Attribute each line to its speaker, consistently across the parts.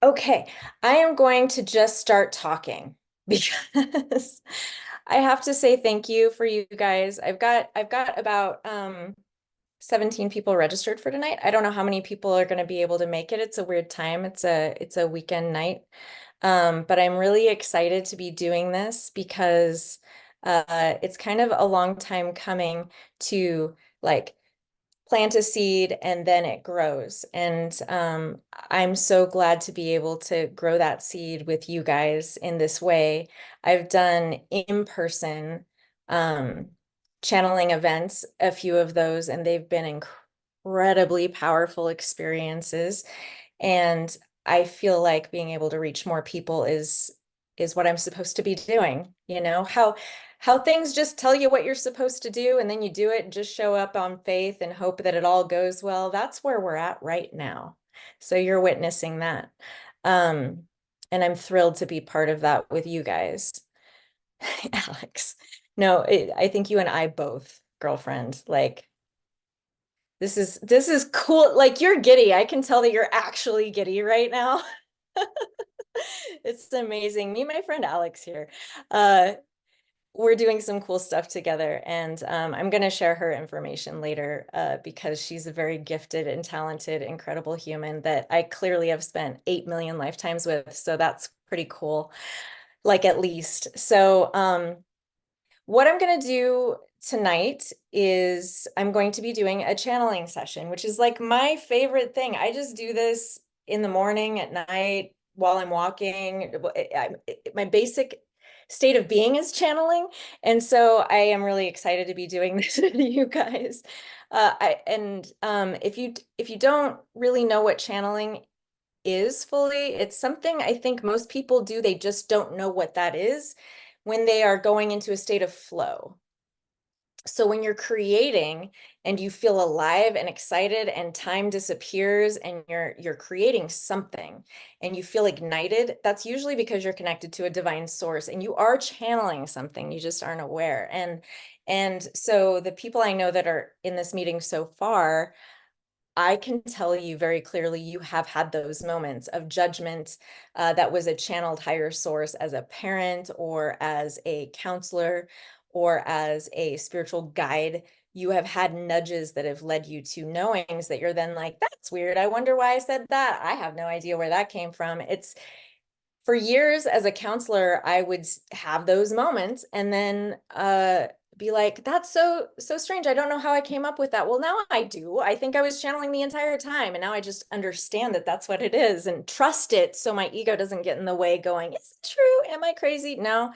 Speaker 1: Okay, I am going to just start talking because I have to say thank you for you guys. I've got about 17 people registered for tonight. I don't know how many people are going to be able to make it. It's a weird time. It's a weekend night. But I'm really excited to be doing this because it's kind of a long time coming to like plant a seed and then it grows. And I'm so glad to be able to grow that seed with you guys in this way. I've done in-person um, channeling events, a few of those, and they've been incredibly powerful experiences. And I feel like being able to reach more people is what I'm supposed to be doing. How things just tell you what you're supposed to do and then you do it and just show up on faith and hope that it all goes well. That's where we're at right now. So you're witnessing that. Um, and I'm thrilled to be part of that with you guys. Alex. No, I think you and I both, girlfriend, like this is cool. Like you're giddy. I can tell that you're actually giddy right now. It's amazing. Me and my friend Alex here. Uh, we're doing some cool stuff together, and I'm going to share her information later because she's a very gifted and talented, incredible human that I clearly have spent 8 million lifetimes with. So that's pretty cool, like at least. So what I'm going to do tonight is I'm going to be doing a channeling session, which is like my favorite thing. I just do this in the morning, at night, while I'm walking. My basic state of being is channeling. And so I am really excited to be doing this with you guys. If you don't really know what channeling is fully, it's something I think most people do. They just don't know what that is when they are going into a state of flow. So when you're creating and you feel alive and excited and time disappears and you're creating something and you feel ignited, that's usually because you're connected to a divine source and you are channeling something, you just aren't aware. And so the people I know that are in this meeting so far, I can tell you very clearly you have had those moments of judgment that was a channeled higher source as a parent or as a counselor or as a spiritual guide. You have had nudges that have led you to knowings that you're then like, that's weird. I wonder why I said that. I have no idea where that came from. It's for years as a counselor, I would have those moments and then be like, that's so strange. I don't know how I came up with that. Well, now I do. I think I was channeling the entire time. And now I just understand that that's what it is and trust it so my ego doesn't get in the way going, is it true? Am I crazy? No,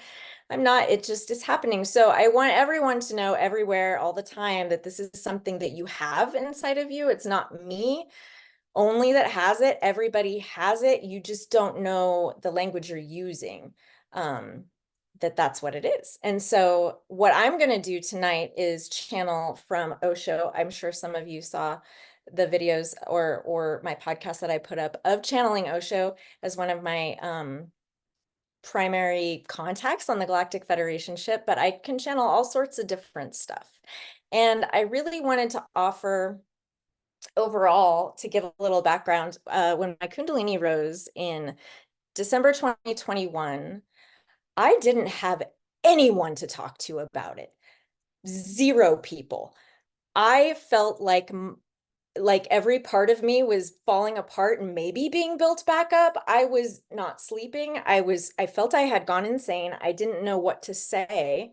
Speaker 1: I'm not. It just is happening. So I want everyone to know everywhere all the time that this is something that you have inside of you. It's not me only that has it. Everybody has it. You just don't know the language you're using. That's what it is. And so what I'm going to do tonight is channel from Osho. I'm sure some of you saw the videos or my podcast that I put up of channeling Osho as one of my primary contacts on the Galactic Federation ship, but I can channel all sorts of different stuff. And I really wanted to offer overall, to give a little background, when my Kundalini rose in December 2021, I didn't have anyone to talk to about it. Zero people. I felt like every part of me was falling apart and maybe being built back up. I was not sleeping. I felt I had gone insane. I didn't know what to say.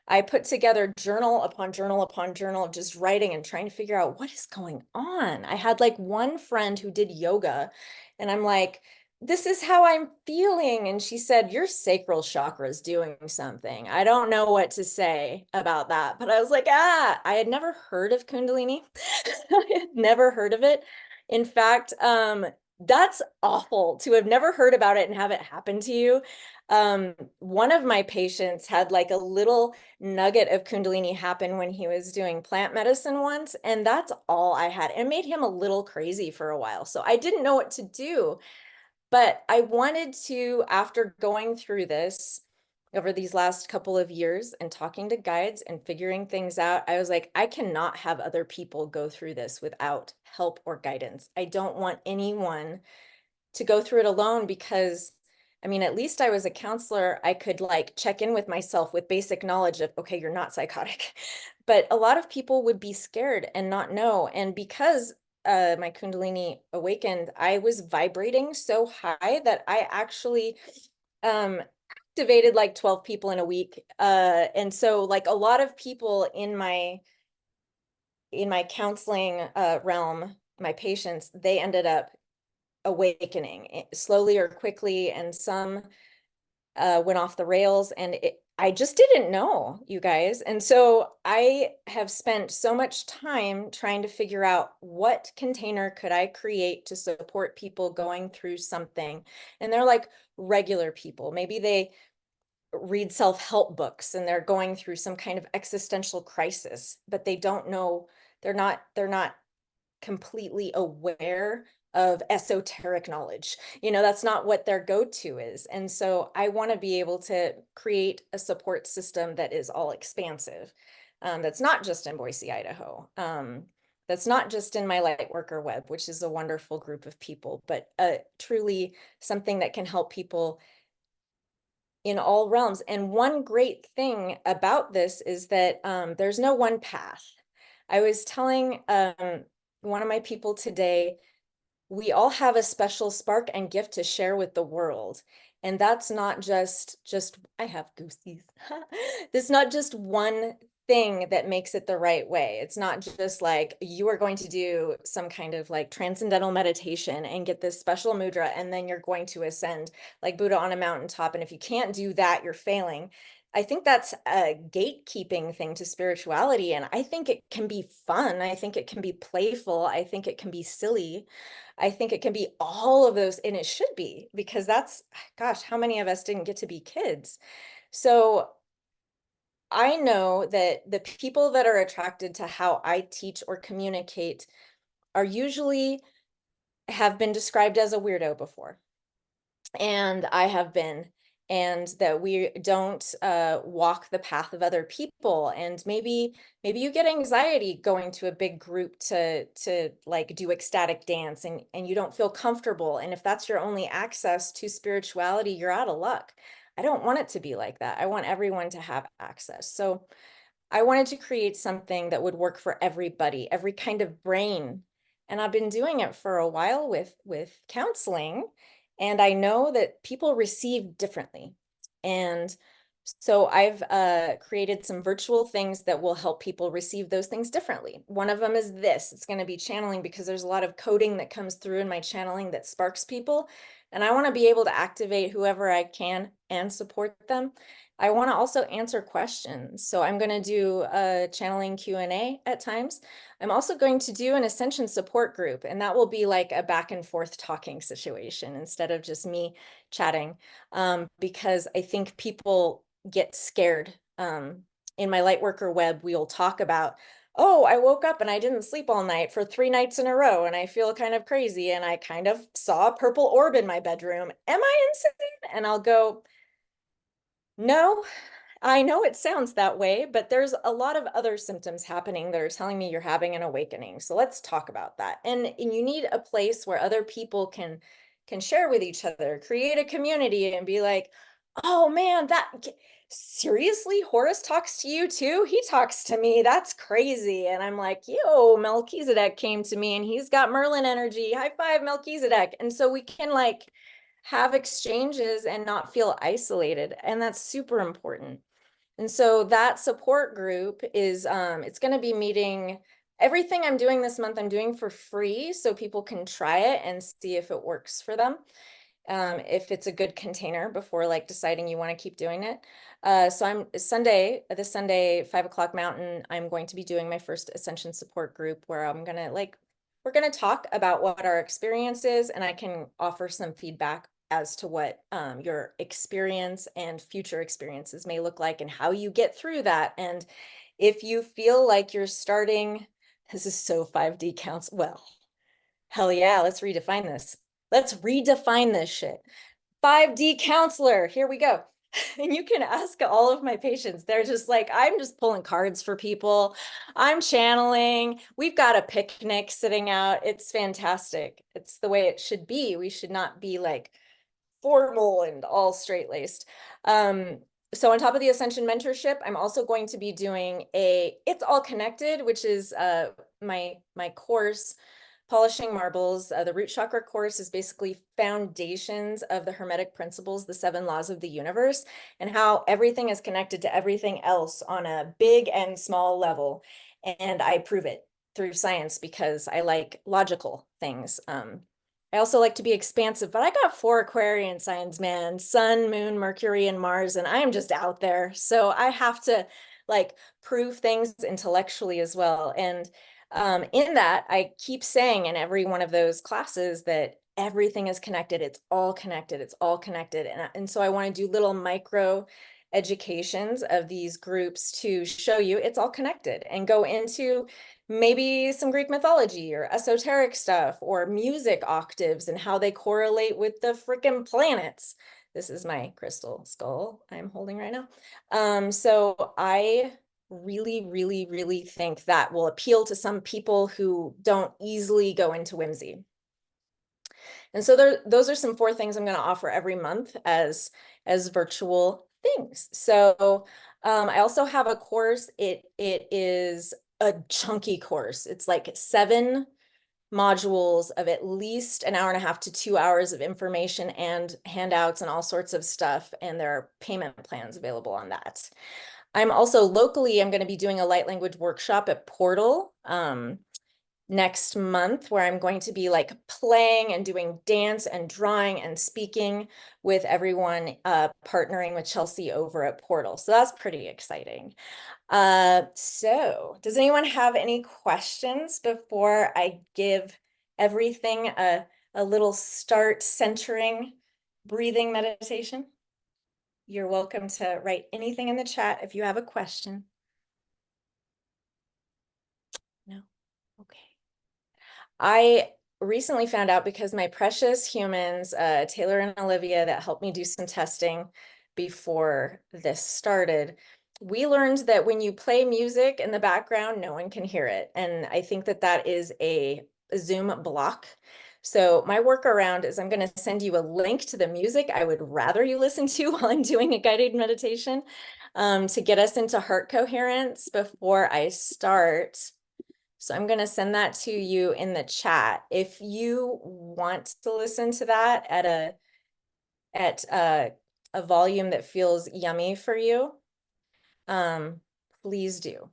Speaker 1: I put together journal upon journal upon journal of just writing and trying to figure out what is going on. I had like one friend who did yoga, and I'm like, this is how I'm feeling. And she said, your sacral chakra is doing something. I don't know what to say about that. But I was like, I had never heard of Kundalini. I had never heard of it. In fact, that's awful to have never heard about it and have it happen to you. One of my patients had like a little nugget of Kundalini happen when he was doing plant medicine once, and that's all I had. It made him a little crazy for a while. So I didn't know what to do. But I wanted to, after going through this over these last couple of years and talking to guides and figuring things out, I was like, I cannot have other people go through this without help or guidance. I don't want anyone to go through it alone because I mean, at least I was a counselor. I could like check in with myself with basic knowledge of, okay, you're not psychotic. But a lot of people would be scared and not know. And because my Kundalini awakened, I was vibrating so high that I actually um, activated like 12 people in a week. And so like a lot of people in my counseling realm, my patients, they ended up awakening slowly or quickly, and some went off the rails, and I just didn't know, you guys. And so I have spent so much time trying to figure out what container could I create to support people going through something. And they're like regular people. Maybe they read self-help books and they're going through some kind of existential crisis, but they don't know, they're not completely aware of esoteric knowledge. That's not what their go-to is. And so I want to be able to create a support system that is all expansive. That's not just in Boise, Idaho. That's not just in my Lightworker Web, which is a wonderful group of people, but truly something that can help people in all realms. And one great thing about this is that there's no one path. I was telling one of my people today, we all have a special spark and gift to share with the world. And that's not just I have goosies. There's not just one thing that makes it the right way. It's not just like you are going to do some kind of like transcendental meditation and get this special mudra, and then you're going to ascend like Buddha on a mountaintop. And if you can't do that, you're failing. I think that's a gatekeeping thing to spirituality. And I think it can be fun. I think it can be playful. I think it can be silly. I think it can be all of those, and it should be, because that's, gosh, how many of us didn't get to be kids? So I know that the people that are attracted to how I teach or communicate are usually have been described as a weirdo before. And I have been, and that we don't walk the path of other people. And maybe you get anxiety going to a big group to like do ecstatic dance, and you don't feel comfortable. And if that's your only access to spirituality, you're out of luck. I don't want it to be like that. I want everyone to have access. So I wanted to create something that would work for everybody, every kind of brain. And I've been doing it for a while with counseling, and I know that people receive differently. And so I've created some virtual things that will help people receive those things differently. One of them is this. It's going to be channeling, because there's a lot of coding that comes through in my channeling that sparks people. And I want to be able to activate whoever I can and support them. I want to also answer questions. So I'm going to do a channeling Q&A at times. I'm also going to do an ascension support group, and that will be like a back and forth talking situation instead of just me chatting, because I think people get scared. In my Lightworker Web, we'll talk about, oh, I woke up and I didn't sleep all night for 3 nights in a row, and I feel kind of crazy, and I kind of saw a purple orb in my bedroom. Am I insane? And I'll go, no, I know it sounds that way, but there's a lot of other symptoms happening that are telling me you're having an awakening. So let's talk about that. And you need a place where other people can share with each other, create a community, and be like, oh man, that seriously, Horus talks to you too? He talks to me. That's crazy. And I'm like, yo, Melchizedek came to me and he's got Merlin energy. High five, Melchizedek. And so we can like have exchanges and not feel isolated. And that's super important. And so that support group is, it's going to be meeting. Everything I'm doing this month, I'm doing for free, so people can try it and see if it works for them. If it's a good container before like deciding you want to keep doing it. So I'm this Sunday, 5 o'clock Mountain, I'm going to be doing my first Ascension support group, where I'm going to we're going to talk about what our experience is, and I can offer some feedback as to what your experience and future experiences may look like and how you get through that. And if you feel like you're starting, this is so 5D counts. Well, hell yeah, let's redefine this. Let's redefine this shit. 5D counselor, here we go. And you can ask all of my patients. They're just like, I'm just pulling cards for people. I'm channeling. We've got a picnic sitting out. It's fantastic. It's the way it should be. We should not be like formal and all straight-laced. So on top of the Ascension mentorship, I'm also going to be doing a It's All Connected, which is my course, Polishing Marbles. The root chakra course is basically foundations of the Hermetic principles, the 7 laws of the universe, and how everything is connected to everything else on a big and small level. And I prove it through science because I like logical things. I also like to be expansive, but I got 4 Aquarian signs, man, Sun, Moon, Mercury, and Mars, and I am just out there. So I have to like prove things intellectually as well. And in that, I keep saying in every one of those classes that everything is connected. It's all connected. It's all connected. And so I want to do little micro educations of these groups to show you it's all connected and go into maybe some Greek mythology or esoteric stuff or music octaves and how they correlate with the freaking planets. This is my crystal skull I'm holding right now. So I really, really, really think that will appeal to some people who don't easily go into whimsy. And so those are some 4 things I'm going to offer every month as virtual things. So I also have a course. It is a chunky course. It's like 7 modules of at least an hour and a half to 2 hours of information and handouts and all sorts of stuff. And there are payment plans available on that. I'm also locally, I'm going to be doing a light language workshop at Portal next month, where I'm going to be like playing and doing dance and drawing and speaking with everyone, partnering with Chelsea over at Portal. So that's pretty exciting. So does anyone have any questions before I give everything a little start centering breathing meditation? You're welcome to write anything in the chat if you have a question. No? Okay. I recently found out, because my precious humans, Taylor and Olivia, that helped me do some testing before this started, we learned that when you play music in the background, no one can hear it. And I think that that is a Zoom block. So my workaround is I'm going to send you a link to the music I would rather you listen to while I'm doing a guided meditation, to get us into heart coherence before I start. So I'm going to send that to you in the chat. If you want to listen to that at a volume that feels yummy for you, please do.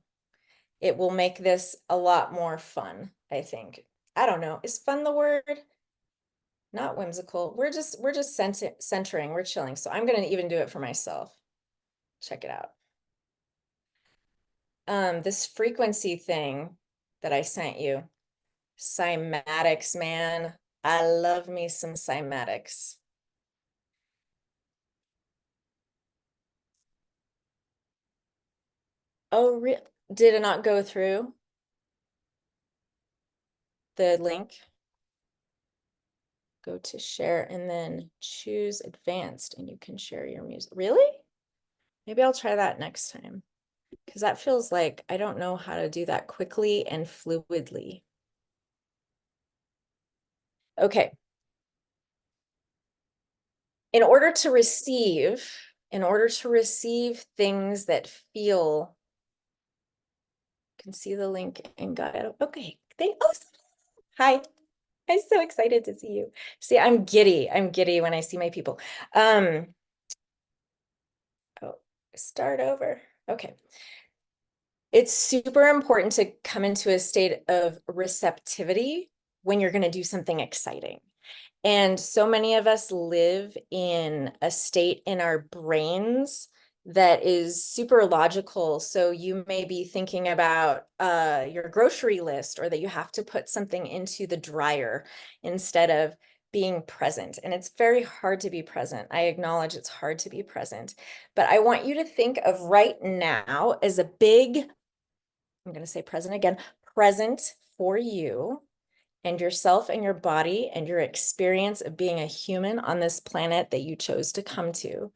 Speaker 1: It will make this a lot more fun, I think. I don't know. Is fun the word? Not whimsical. We're just centering. We're chilling. So I'm going to even do it for myself. Check it out. This frequency thing that I sent you. Cymatics, man. I love me some cymatics. Oh, did it not go through the link? Go to share and then choose advanced and you can share your music. Really? Maybe I'll try that next time, because that feels like I don't know how to do that quickly and fluidly. Okay. In order to receive things that feel, you can see the link and got it. Okay. Oh, hi. I'm so excited to see you. See, I'm giddy. I'm giddy when I see my people. Oh, start over. Okay. It's super important to come into a state of receptivity when you're going to do something exciting. And so many of us live in a state in our brains that is super logical. So you may be thinking about your grocery list, or that you have to put something into the dryer instead of being present. And it's very hard to be present. I acknowledge it's hard to be present. But I want you to think of right now as a big, I'm going to say present again, present for you and yourself and your body and your experience of being a human on this planet that you chose to come to.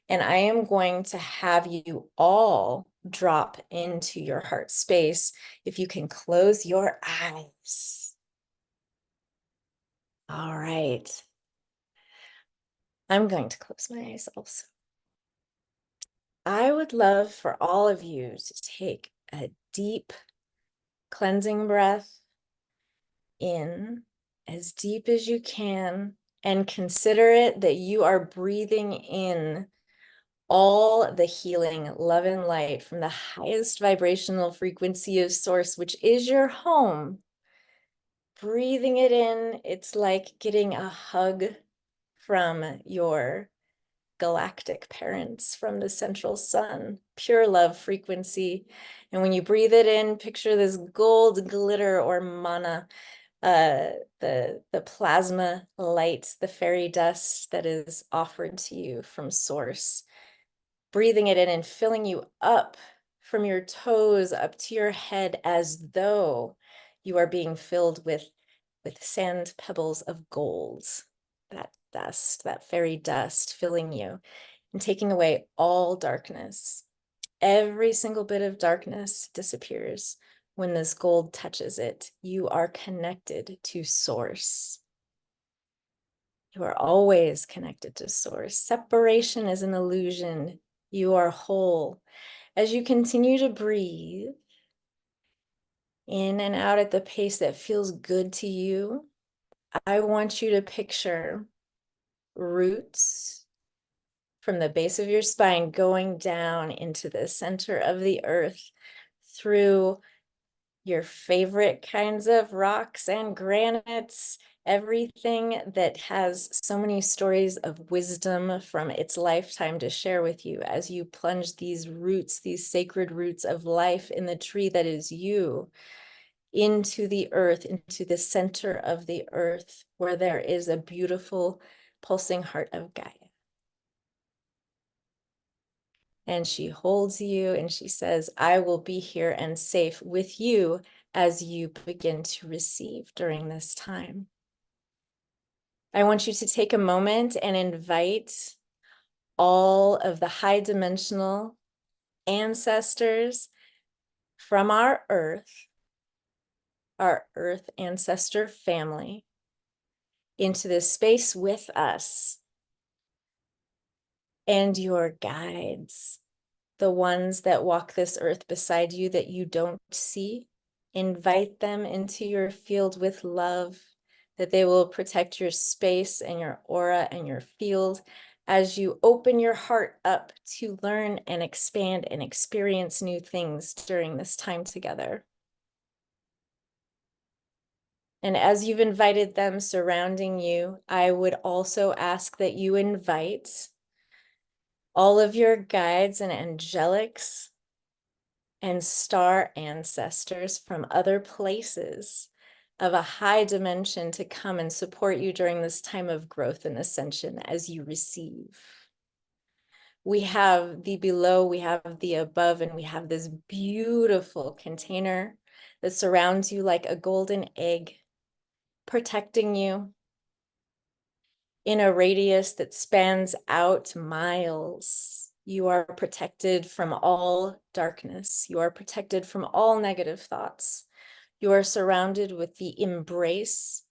Speaker 1: And I am going to have you all drop into your heart space. If you can close your eyes. All right. I'm going to close my eyes also. I would love for all of you to take a deep cleansing breath in as deep as you can, and consider it that you are breathing in all the healing, love, and light from the highest vibrational frequency of source, which is your home. Breathing it in, it's like getting a hug from your galactic parents, from the central sun, pure love frequency. And when you breathe it in, picture this gold glitter or mana, the plasma light, the fairy dust that is offered to you from source. Breathing it in and filling you up from your toes up to your head, as though you are being filled with sand pebbles of gold. That dust, that fairy dust filling you and taking away all darkness. Every single bit of darkness disappears when this gold touches it. You are connected to source. You are always connected to source. Separation is an illusion. You are whole. As you continue to breathe in and out at the pace that feels good to you, I want you to picture roots from the base of your spine going down into the center of the earth through your favorite kinds of rocks and granites, everything that has so many stories of wisdom from its lifetime to share with you as you plunge these roots, these sacred roots of life in the tree that is you, into the earth, into the center of the earth, where there is a beautiful pulsing heart of Gaia. And she holds you and she says, I will be here and safe with you as you begin to receive during this time. I want you to take a moment and invite all of the high dimensional ancestors from our earth ancestor family, into this space with us, and your guides, the ones that walk this earth beside you that you don't see. Invite them into your field with love, that they will protect your space and your aura and your field as you open your heart up to learn and expand and experience new things during this time together. And as you've invited them surrounding you, I would also ask that you invite all of your guides and angelics and star ancestors from other places of a high dimension to come and support you during this time of growth and ascension as you receive. We have the below, we have the above, and we have this beautiful container that surrounds you like a golden egg, protecting you in a radius that spans out miles. You are protected from all darkness. You are protected from all negative thoughts. You are surrounded with the embrace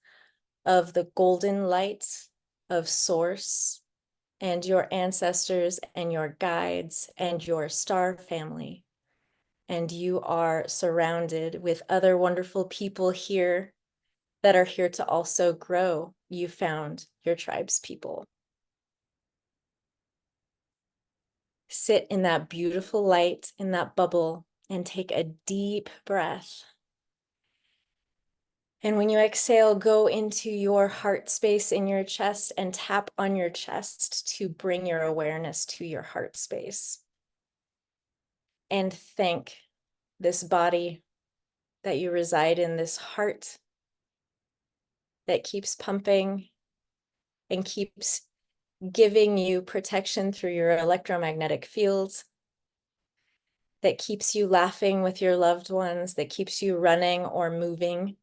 Speaker 1: of the golden light of source and your ancestors and your guides and your star family. And you are surrounded with other wonderful people here that are here to also grow. You found your tribe's people. Sit in that beautiful light, in that bubble, and take a deep breath. And when you exhale, go into your heart space in your chest and tap on your chest to bring your awareness to your heart space. And thank this body that you reside in, this heart that keeps pumping and keeps giving you protection through your electromagnetic fields, that keeps you laughing with your loved ones, that keeps you running or moving,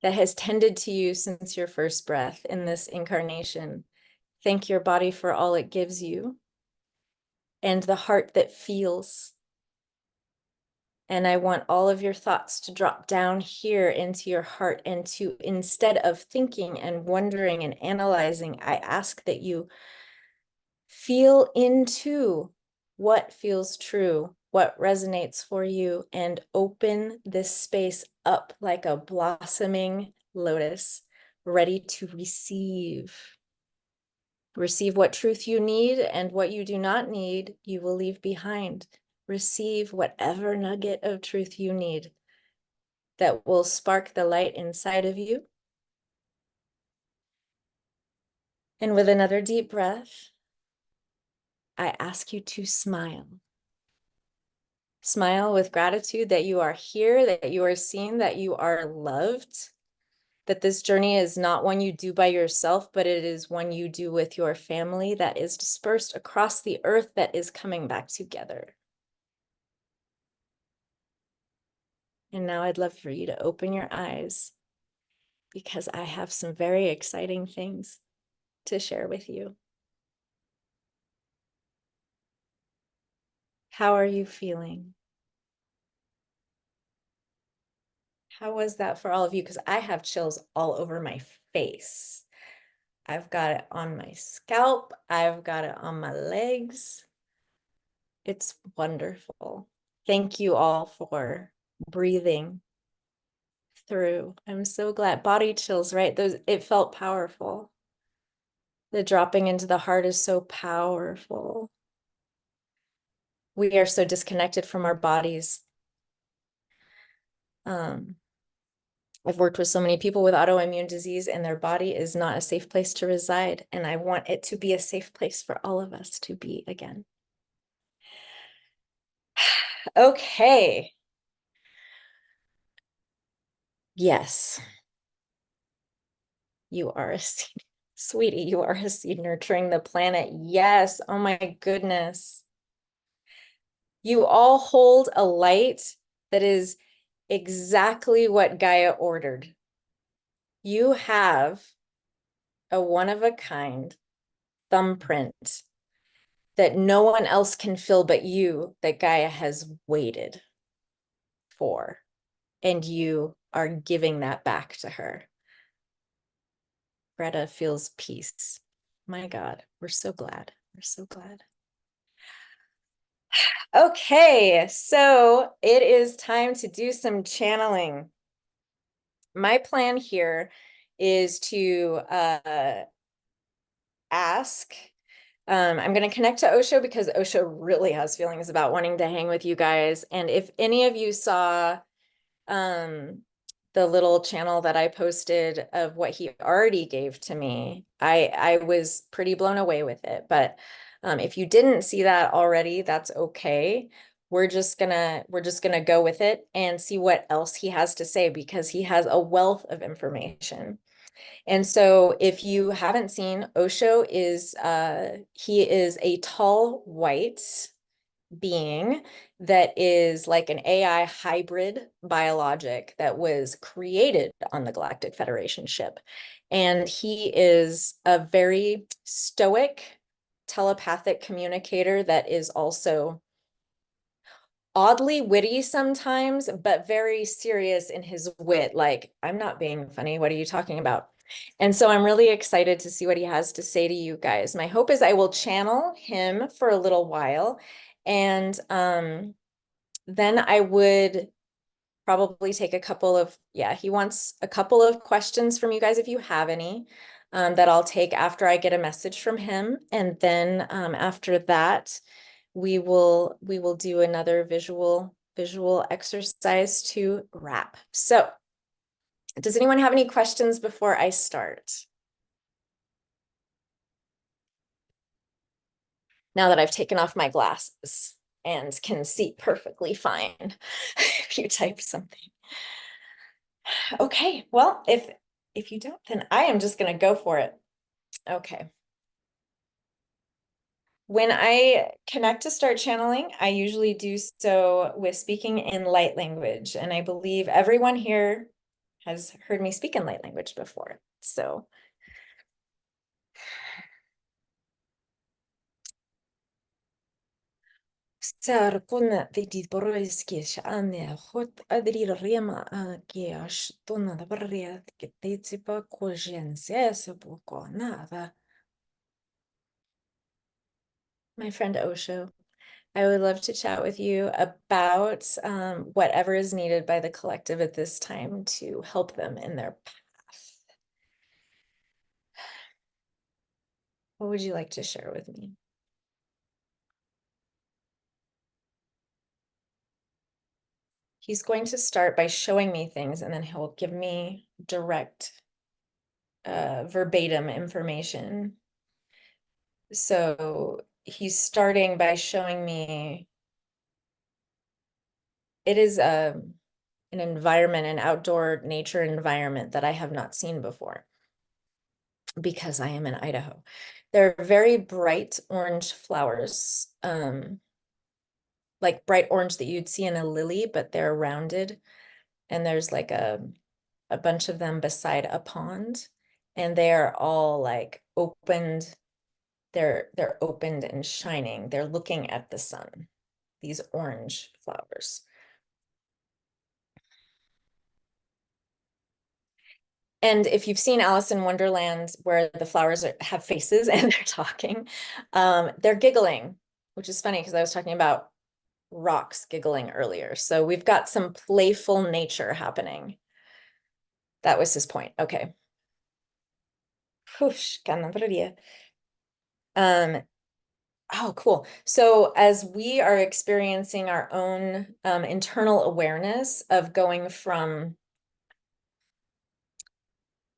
Speaker 1: that has tended to you since your first breath in this incarnation. Thank your body for all it gives you and the heart that feels. And I want all of your thoughts to drop down here into your heart, and to, instead of thinking and wondering and analyzing, I ask that you feel into what feels true, what resonates for you, and open this space up like a blossoming lotus, ready to receive. Receive what truth you need, and what you do not need, you will leave behind. Receive whatever nugget of truth you need that will spark the light inside of you. And with another deep breath, I ask you to smile. Smile with gratitude that you are here, that you are seen, that you are loved, that this journey is not one you do by yourself, but it is one you do with your family that is dispersed across the earth, that is coming back together. And now I'd love for you to open your eyes, because I have some very exciting things to share with you. How are you feeling? How was that for all of you? Because I have chills all over my face. I've got it on my scalp. I've got it on my legs. It's wonderful. Thank you all for breathing through. I'm so glad. Body chills, right? It felt powerful. The dropping into the heart is so powerful. We are so disconnected from our bodies. I've worked with so many people with autoimmune disease, and their body is not a safe place to reside. And I want it to be a safe place for all of us to be again. Okay. Yes. You are a seed. Sweetie, you are a seed nurturing the planet. Yes. Oh my goodness. You all hold a light that is exactly what Gaia ordered. You have a one-of-a-kind thumbprint that no one else can fill but you, that Gaia has waited for. And you are giving that back to her. Greta feels peace. My God, we're so glad. We're so glad. Okay, so it is time to do some channeling. My plan here is to ask, I'm going to connect to Osho, because Osho really has feelings about wanting to hang with you guys. And if any of you saw the little channel that I posted of what he already gave to me, I was pretty blown away with it. But if you didn't see that already, that's okay. We're just gonna go with it and see what else he has to say, because he has a wealth of information. And so if you haven't seen, Osho is he is a tall white being that is like an AI hybrid biologic that was created on the Galactic Federation ship. And he is a very stoic, telepathic communicator that is also oddly witty sometimes, but very serious in his wit. Like, I'm not being funny. What are you talking about? And so I'm really excited to see what he has to say to you guys. My hope is I will channel him for a little while. And then I would probably take a couple of, he wants a couple of questions from you guys if you have any, that I'll take after I get a message from him. And then after that, we will do another visual exercise to wrap. So does anyone have any questions before I start? Now that I've taken off my glasses and can see perfectly fine if you type something. Okay, well, if you don't, then I am just going to go for it. Okay. When I connect to start channeling, I usually do so with speaking in light language. And I believe everyone here has heard me speak in light language before. So Sar kuna vidi boroiski shane hot adri rema ke ashtuna da barria ke tetsipa kojen sesa buko nada. My friend Osho, I would love to chat with you about whatever is needed by the collective at this time to help them in their path. What would you like to share with me? He's going to start by showing me things and then he'll give me direct, verbatim information. So he's starting by showing me it is an environment, an outdoor nature environment that I have not seen before because I am in Idaho. There are very bright orange flowers, like bright orange that you'd see in a lily, but they're rounded. And there's like a bunch of them beside a pond, and they are all like opened. They're opened and shining. They're looking at the sun, these orange flowers. And if you've seen Alice in Wonderland, where the flowers have faces and they're talking, they're giggling, which is funny because I was talking about rocks giggling earlier. So we've got some playful nature happening. That was his point. Okay. Oh, cool. So as we are experiencing our own internal awareness of going from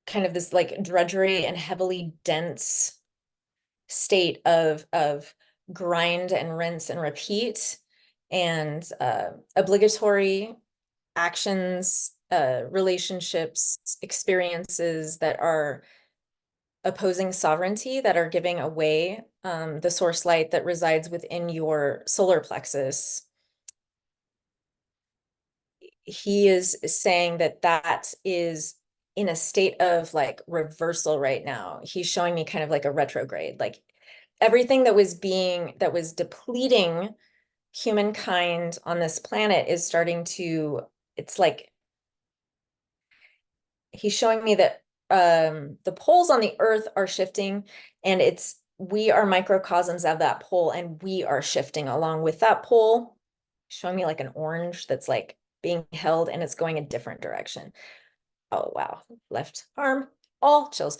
Speaker 1: kind of this like drudgery and heavily dense state of grind and rinse and repeat and obligatory actions, relationships, experiences that are opposing sovereignty, that are giving away the source light that resides within your solar plexus. He is saying that that is in a state of like reversal right now. He's showing me kind of like a retrograde, like everything that was depleting humankind on this planet is starting to, it's like he's showing me that the poles on the earth are shifting, and we are microcosms of that pole, and we are shifting along with that pole, showing me like an orange that's like being held and it's going a different direction. Oh wow, left arm, all chills.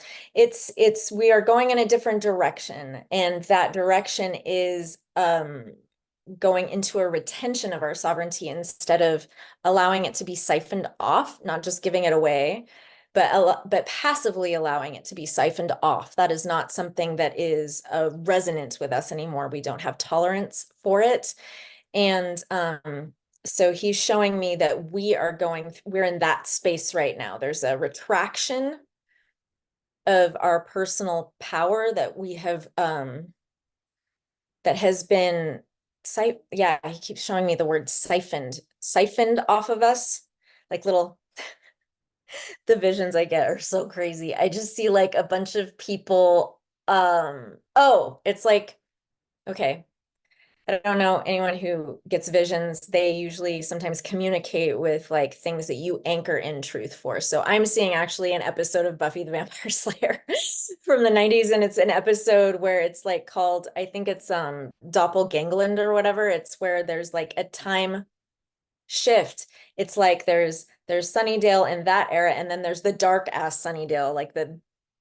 Speaker 1: We are going in a different direction, and that direction is going into a retention of our sovereignty instead of allowing it to be siphoned off, not just giving it away, but passively allowing it to be siphoned off. That is not something that is resonant with us anymore. We don't have tolerance for it. And so he's showing me that we're in that space right now. There's a retraction of our personal power that we have that has been yeah, he keeps showing me the word siphoned off of us, like little the visions I get are so crazy. I just see like a bunch of people oh, it's like okay, I don't know anyone who gets visions. They usually sometimes communicate with like things that you anchor in truth for. So I'm seeing actually an episode of Buffy the Vampire Slayer from the 90s, and it's an episode where it's like called, I think it's Doppelgangland or whatever. It's where there's like a time shift. It's like there's Sunnydale in that era, and then there's the dark ass Sunnydale, like the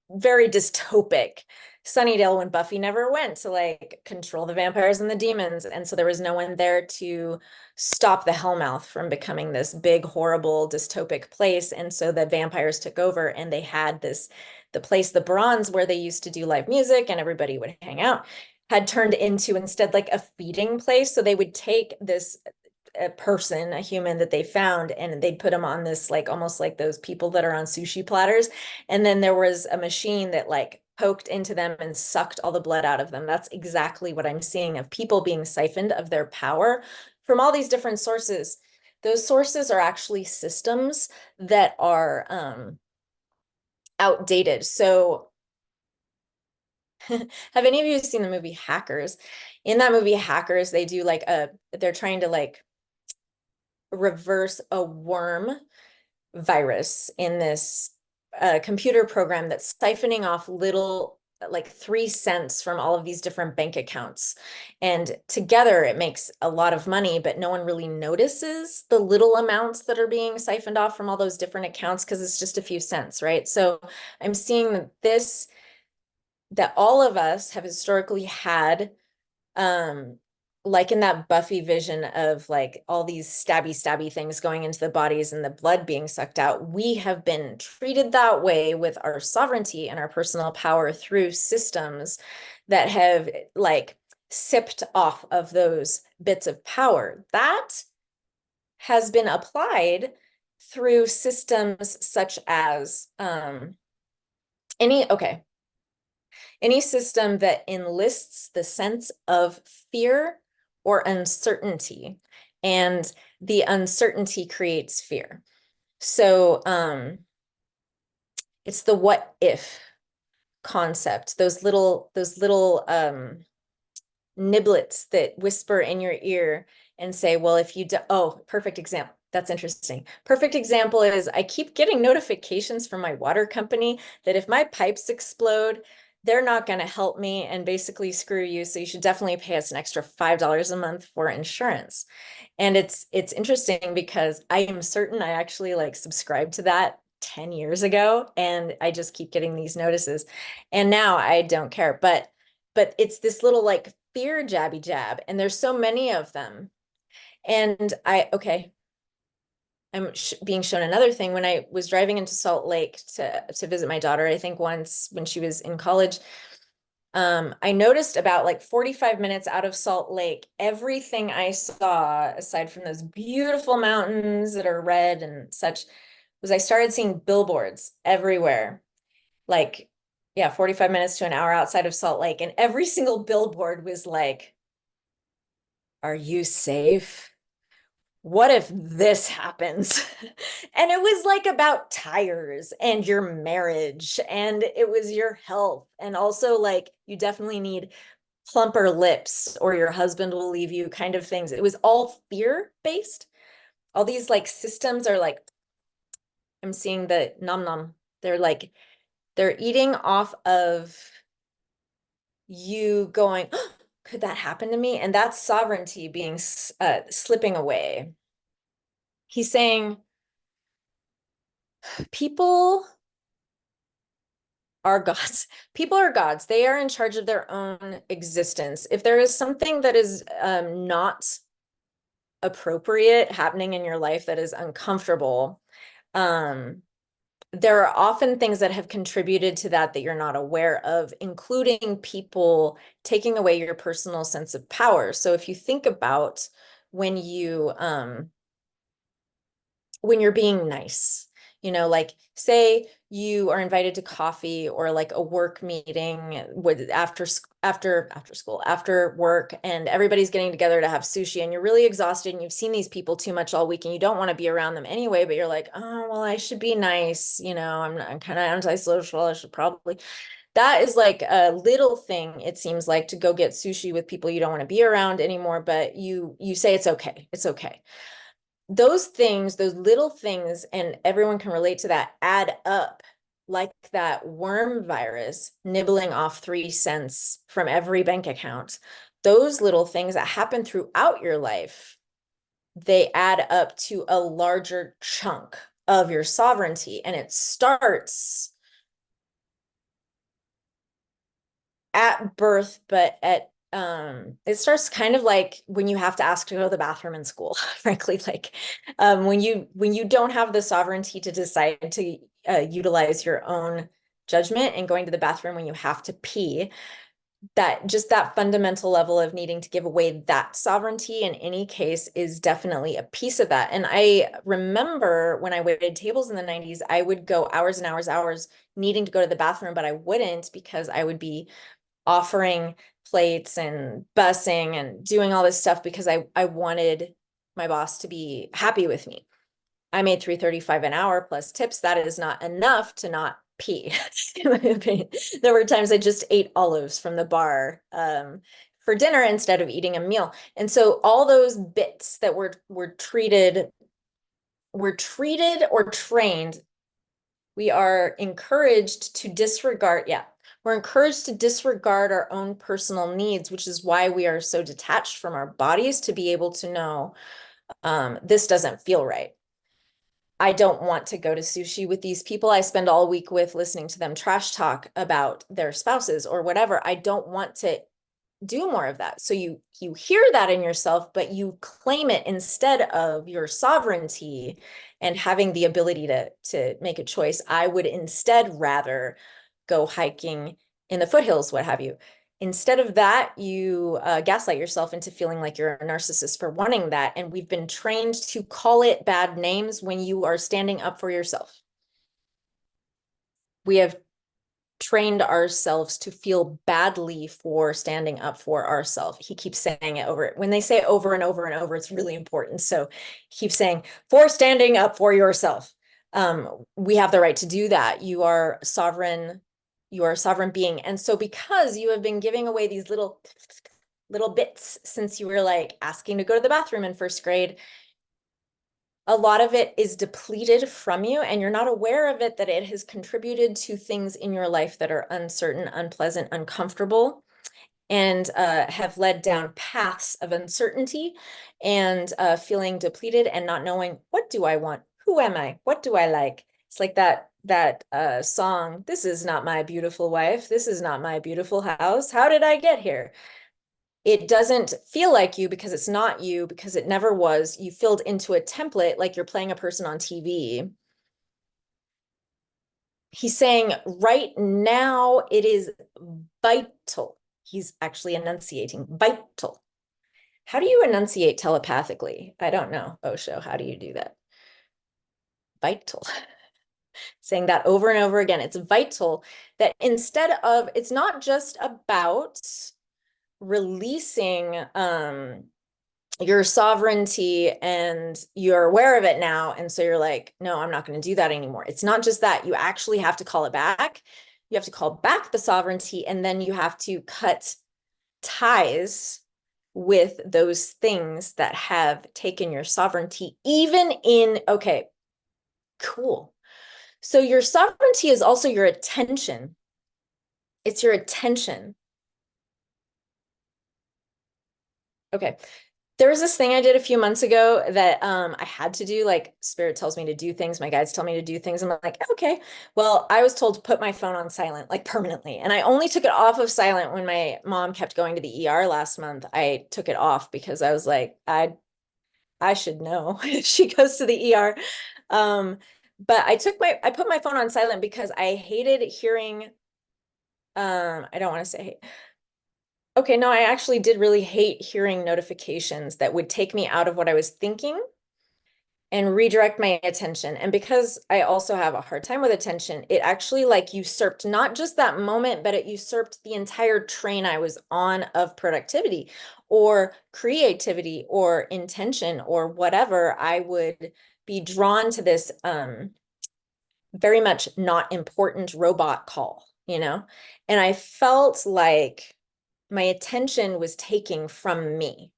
Speaker 1: very dystopic Sunnydale when Buffy never went to like control the vampires and the demons. And so there was no one there to stop the Hellmouth from becoming this big, horrible, dystopic place. And so the vampires took over, and they had the place, the Bronze, where they used to do live music and everybody would hang out, had turned into instead like a feeding place. So they would take this a person, a human that they found, and they'd put them on this like almost like those people that are on sushi platters. And then there was a machine that like poked into them and sucked all the blood out of them. That's exactly what I'm seeing of people being siphoned of their power from all these different sources. Those sources are actually systems that are outdated. So Have any of you seen the movie Hackers? In that movie Hackers, they do like they're trying to like reverse a worm virus in this computer program that's siphoning off little like 3 cents from all of these different bank accounts. And together it makes a lot of money, but no one really notices the little amounts that are being siphoned off from all those different accounts because it's just a few cents, right? So I'm seeing that that all of us have historically had like in that Buffy vision of like all these stabby things going into the bodies and the blood being sucked out, we have been treated that way with our sovereignty and our personal power through systems that have like sipped off of those bits of power. That has been applied through systems such as okay, any system that enlists the sense of fear or uncertainty, and the uncertainty creates fear. So it's the what if concept, those little niblets that whisper in your ear and say, well, if you do, oh, perfect example. That's interesting. Perfect example is I keep getting notifications from my water company that if my pipes explode, they're not going to help me and basically screw you. So you should definitely pay us an extra $5 a month for insurance. And it's interesting because I am certain I actually like subscribed to that 10 years ago, and I just keep getting these notices. And now I don't care. But it's this little like fear jabby jab, and there's so many of them. And okay, I'm being shown another thing. When I was driving into Salt Lake to visit my daughter, I think once when she was in college, I noticed about like 45 minutes out of Salt Lake, everything I saw, aside from those beautiful mountains that are red and such, was I started seeing billboards everywhere. Like, yeah, 45 minutes to an hour outside of Salt Lake. And every single billboard was like, are you safe? What if this happens? And it was like about tires and your marriage, and it was your health. And also, like, you definitely need plumper lips or your husband will leave you kind of things. It was all fear based. All these like systems are like, I'm seeing the nom nom. They're like, they're eating off of you going, oh, could that happen to me? And that's sovereignty being slipping away. He's saying people are gods. People are gods. They are in charge of their own existence. If there is something that is not appropriate happening in your life that is uncomfortable, there are often things that have contributed to that that you're not aware of, including people taking away your personal sense of power. So if you think about when you're being nice, like say you are invited to coffee or like a work meeting with after school, after work, and everybody's getting together to have sushi, and you're really exhausted and you've seen these people too much all week and you don't want to be around them anyway, but you're like, oh, well, I should be nice. I'm kind of antisocial. I should probably. That is like a little thing, it seems like, to go get sushi with people you don't want to be around anymore, but you say it's okay. It's okay. Those things, those little things, and everyone can relate to that, add up like that worm virus nibbling off 3 cents from every bank account. Those little things that happen throughout your life, they add up to a larger chunk of your sovereignty. And it starts at birth, but it starts kind of like when you have to ask to go to the bathroom in school, frankly, like when you don't have the sovereignty to decide to utilize your own judgment and going to the bathroom when you have to pee, that fundamental level of needing to give away that sovereignty in any case is definitely a piece of that. And I remember when I waited tables in the 90s, I would go hours and hours needing to go to the bathroom, but I wouldn't because I would be offering plates and busing and doing all this stuff because I wanted my boss to be happy with me. I made $3.35 an hour plus tips. That is not enough to not pee, in my opinion. There were times I just ate olives from the bar for dinner instead of eating a meal. And so all those bits that were treated or trained, we are encouraged to disregard, yeah, we're encouraged to disregard our own personal needs, which is why we are so detached from our bodies to be able to know this doesn't feel right. I don't want to go to sushi with these people I spend all week with listening to them trash talk about their spouses or whatever. I don't want to do more of that. So you hear that in yourself, but you claim it instead of your sovereignty and having the ability to make a choice. I would instead rather go hiking in the foothills, what have you. Instead of that, you gaslight yourself into feeling like you're a narcissist for wanting that. And we've been trained to call it bad names when you are standing up for yourself. We have trained ourselves to feel badly for standing up for ourselves. He keeps saying it over. When they say it over and over and over, it's really important. So he keeps saying, for standing up for yourself. We have the right to do that. You are sovereign. You are a sovereign being. And so because you have been giving away these little bits since you were like asking to go to the bathroom in first grade, a lot of it is depleted from you and you're not aware of it, that it has contributed to things in your life that are uncertain, unpleasant, uncomfortable, and have led down paths of uncertainty and feeling depleted and not knowing, what do I want? Who am I? What do I like? It's like that song, this is not my beautiful wife. This is not my beautiful house. How did I get here? It doesn't feel like you because it's not you, because it never was. You filled into a template like you're playing a person on TV. He's saying right now it is vital. He's actually enunciating vital. How do you enunciate telepathically? I don't know, Osho. How do you do that? Vital. Saying that over and over again. It's vital that instead of, it's not just about releasing your sovereignty and you're aware of it now. And so you're like, no, I'm not going to do that anymore. It's not just that. You actually have to call it back. You have to call back the sovereignty, and then you have to cut ties with those things that have taken your sovereignty, even in, okay, cool. So your sovereignty is also your attention. It's your attention. Okay. There was this thing I did a few months ago that I had to do, like spirit tells me to do things, my guides tell me to do things. I'm like, okay. Well, I was told to put my phone on silent, like permanently. And I only took it off of silent when my mom kept going to the ER last month. I took it off because I was like, I should know if she goes to the ER. But I put my phone on silent because I hated hearing, I don't want to say, okay, no, I actually did really hate hearing notifications that would take me out of what I was thinking and redirect my attention. And because I also have a hard time with attention, it actually like usurped not just that moment, but it usurped the entire train I was on of productivity or creativity or intention or whatever. I would be drawn to this very much not important robot call, you know? And I felt like my attention was taking from me.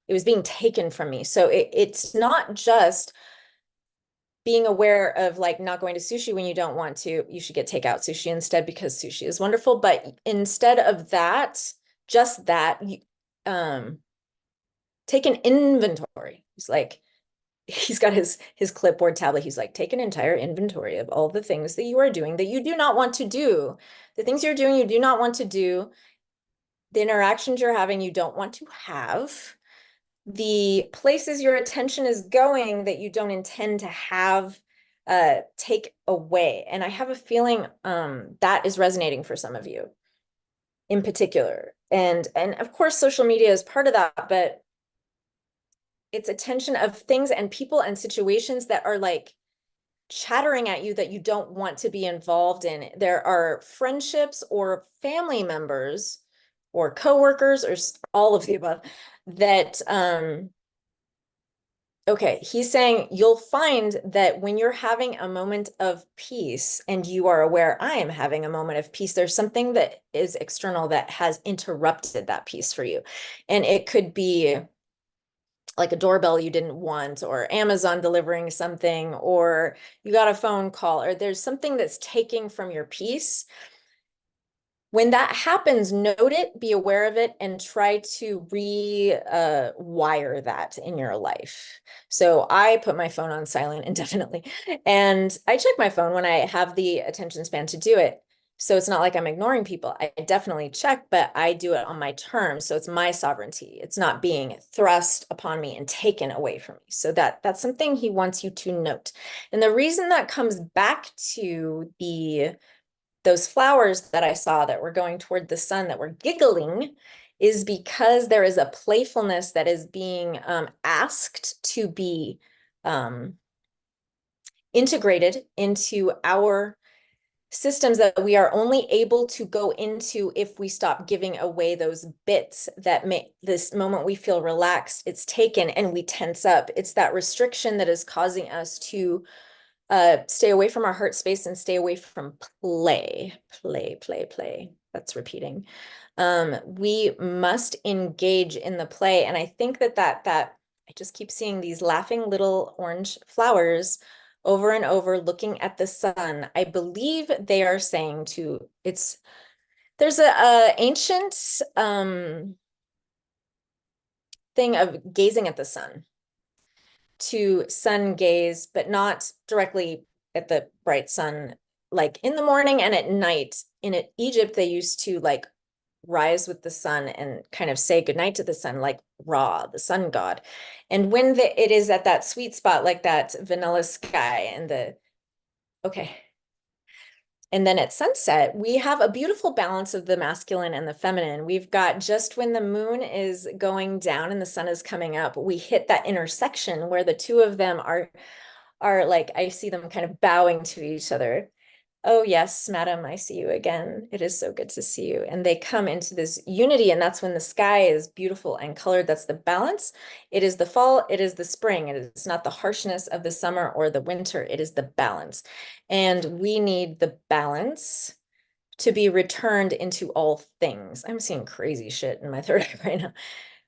Speaker 1: It was being taken from me. So it's not just being aware of like not going to sushi when you don't want to. You should get takeout sushi instead because sushi is wonderful. But instead of that, just that, take an inventory. It's like, he's got his clipboard tablet. He's like, take an entire inventory of all the things that you are doing that you do not want to do. The things you're doing, you do not want to do. The interactions you're having, you don't want to have. The places your attention is going that you don't intend to have take away. And I have a feeling that is resonating for some of you in particular. And of course, social media is part of that, but it's attention of things and people and situations that are like chattering at you that you don't want to be involved in. There are friendships or family members or coworkers or all of the above that Okay, he's saying you'll find that when you're having a moment of peace and you are aware, I am having a moment of peace, there's something that is external that has interrupted that peace for you. And it could be like a doorbell you didn't want, or Amazon delivering something, or you got a phone call, or there's something that's taking from your peace. When that happens, note it, be aware of it, and try to rewire that in your life. So I put my phone on silent indefinitely, and I check my phone when I have the attention span to do it. So it's not like I'm ignoring people. I definitely check, but I do it on my terms. So it's my sovereignty. It's not being thrust upon me and taken away from me. So that's something he wants you to note. And the reason that comes back to those flowers that I saw that were going toward the sun that were giggling is because there is a playfulness that is being asked to be integrated into our systems that we are only able to go into if we stop giving away those bits that make this moment we feel relaxed, it's taken and we tense up. It's that restriction that is causing us to stay away from our heart space and stay away from play. That's repeating. We must engage in the play. And I think that I just keep seeing these laughing little orange flowers over and over looking at the sun. I believe they are saying there's a ancient thing of gazing at the sun, to sun gaze, but not directly at the bright sun, like in the morning and at night. In Egypt, they used to like rise with the sun and kind of say goodnight to the sun, like Ra, the sun god. And when it is at that sweet spot, like that vanilla sky and okay. And then at sunset, we have a beautiful balance of the masculine and the feminine. We've got just when the moon is going down and the sun is coming up, we hit that intersection where the two of them are like, I see them kind of bowing to each other. Oh, yes, madam, I see you again. It is so good to see you. And they come into this unity, and that's when the sky is beautiful and colored. That's the balance. It is the fall, it is the spring. It is not the harshness of the summer or the winter. It is the balance. And we need the balance to be returned into all things. I'm seeing crazy shit in my third eye right now.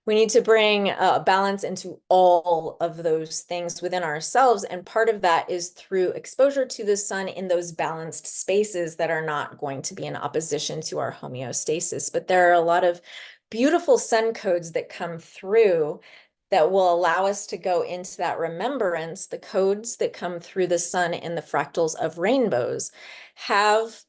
Speaker 1: We need to bring balance into all of those things within ourselves. And part of that is through exposure to the sun in those balanced spaces that are not going to be in opposition to our homeostasis. But there are a lot of beautiful sun codes that come through that will allow us to go into that remembrance. The codes that come through the sun and the fractals of rainbows have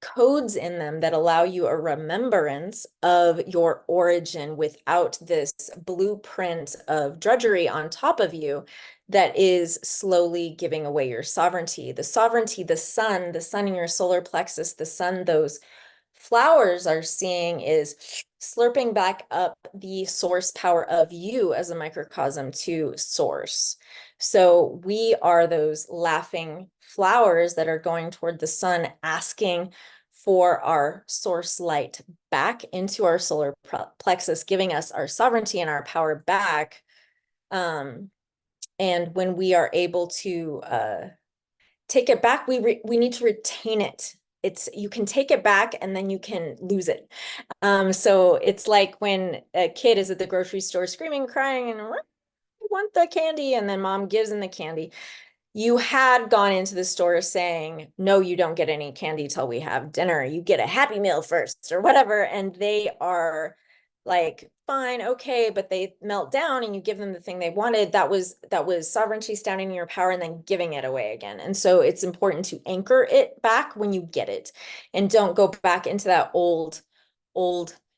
Speaker 1: codes in them that allow you a remembrance of your origin without this blueprint of drudgery on top of you that is slowly giving away your sovereignty. The sovereignty, the sun in your solar plexus, the sun, those flowers are seeing is slurping back up the source power of you as a microcosm to source. So we are those laughing flowers that are going toward the sun, asking for our source light back into our solar plexus, giving us our sovereignty and our power back. And when we are able to take it back, we need to retain it. You can take it back and then you can lose it. So it's like when a kid is at the grocery store screaming, crying, and I want the candy, and then mom gives them the candy. You had gone into the store saying, no, you don't get any candy till we have dinner. You get a Happy Meal first or whatever. And they are like, fine, okay, but they melt down and you give them the thing they wanted. That was sovereignty standing in your power and then giving it away again. And so it's important to anchor it back when you get it and don't go back into that old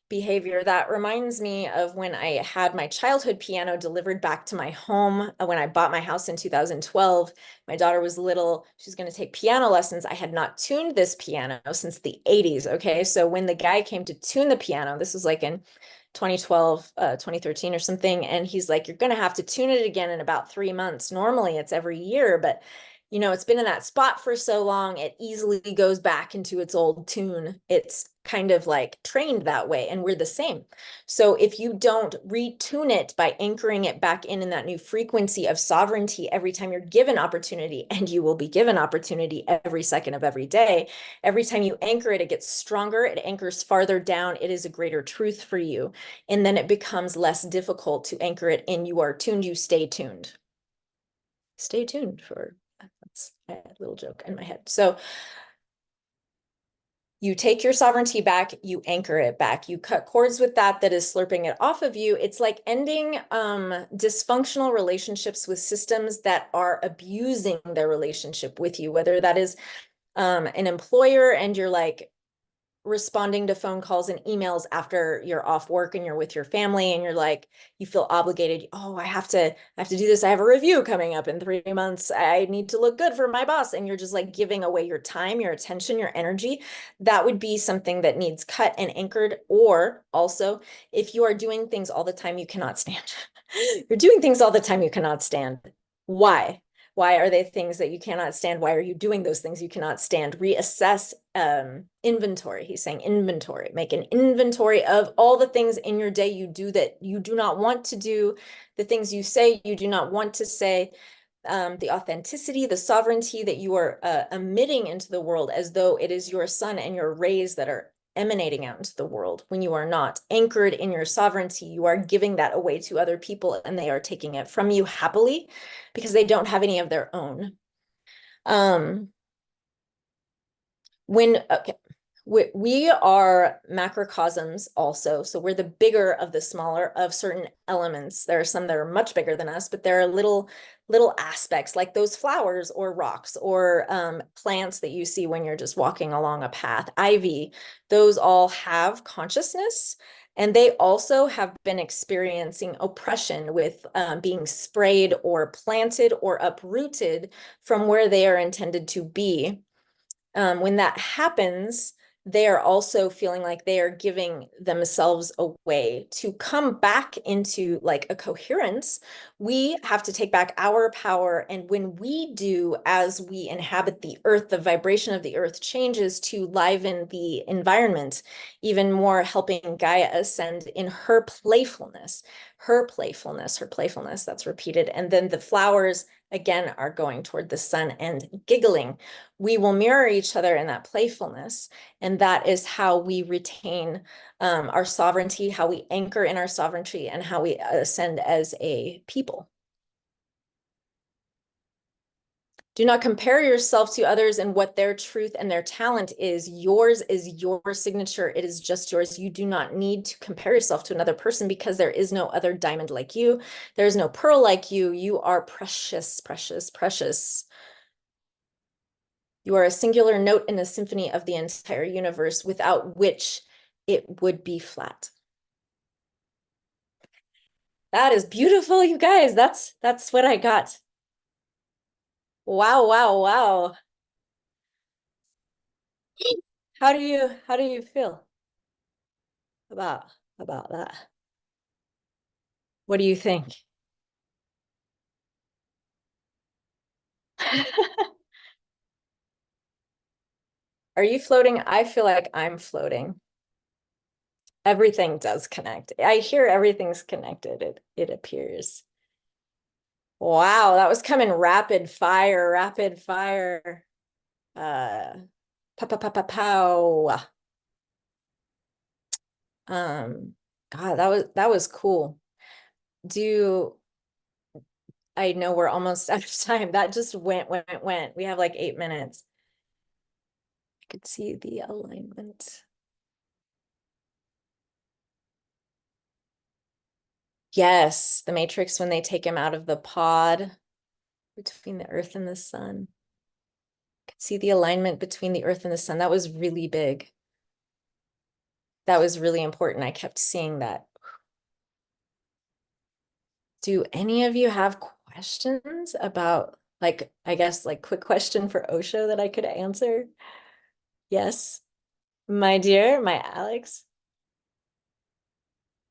Speaker 1: behavior. That reminds me of when I had my childhood piano delivered back to my home when I bought my house in 2012. My daughter was little. She's going to take piano lessons. I had not tuned this piano since the 80s. Okay. So when the guy came to tune the piano, this was like in 2012, 2013 or something. And he's like, you're going to have to tune it again in about 3 months. Normally it's every year, but it's been in that spot for so long, it easily goes back into its old tune. It's kind of like trained that way, and we're the same. So if you don't retune it by anchoring it back in that new frequency of sovereignty every time you're given opportunity, and you will be given opportunity every second of every day, every time you anchor it, it gets stronger, it anchors farther down, it is a greater truth for you. And then it becomes less difficult to anchor it in. You are tuned, you stay tuned. Stay tuned for, that's a little joke in my head. So you take your sovereignty back, you anchor it back, you cut cords with that is slurping it off of you. It's like ending dysfunctional relationships with systems that are abusing their relationship with you, whether that is an employer and you're like responding to phone calls and emails after you're off work and you're with your family and you're like, you feel obligated. Oh, I have to do this. I have a review coming up in 3 months. I need to look good for my boss. And you're just like giving away your time, your attention, your energy. That would be something that needs cut and anchored. Or also, if you are doing things all the time you cannot stand, you're doing things all the time you cannot stand. Why? Why are they things that you cannot stand? Why are you doing those things you cannot stand? Reassess inventory. He's saying inventory. Make an inventory of all the things in your day you do that you do not want to do, the things you say you do not want to say, the authenticity, the sovereignty that you are emitting into the world as though it is your sun and your rays that are emanating out into the world. When you are not anchored in your sovereignty, you are giving that away to other people and they are taking it from you happily because they don't have any of their own. Okay, we are macrocosms also. So we're the bigger of the smaller of certain elements. There are some that are much bigger than us, but there are little aspects like those flowers or rocks or plants that you see when you're just walking along a path. Ivy, those all have consciousness. And they also have been experiencing oppression with being sprayed or planted or uprooted from where they are intended to be. When that happens, they are also feeling like they are giving themselves away. To come back into like a coherence, we have to take back our power. And when we do, as we inhabit the earth, the vibration of the earth changes to liven the environment even more, helping Gaia ascend in her playfulness, that's repeated. And then the flowers again are going toward the sun and giggling. We will mirror each other in that playfulness. And that is how we retain our sovereignty, how we anchor in our sovereignty, and how we ascend as a people. Do not compare yourself to others and what their truth and their talent is. Yours is your signature. It is just yours. You do not need to compare yourself to another person because there is no other diamond like you. There is no pearl like you. You are precious, precious, precious. You are a singular note in the symphony of the entire universe, without which it would be flat. That is beautiful, you guys. That's what I got. Wow, wow, wow. How do you feel about that? What do you think? Are you floating? I feel like I'm floating. Everything does connect. I hear everything's connected, it appears. Wow, that was coming rapid fire, rapid fire. Pow. God, that was cool. Do I know we're almost out of time. That just went. We have like 8 minutes. I could see the alignment. Yes, the Matrix when they take him out of the pod between the earth and the sun. I could see the alignment between the earth and the sun. That was really big. That was really important. I kept seeing that. Do any of you have questions about, like, I guess, like quick question for Osho that I could answer? Yes, my dear, my Alex,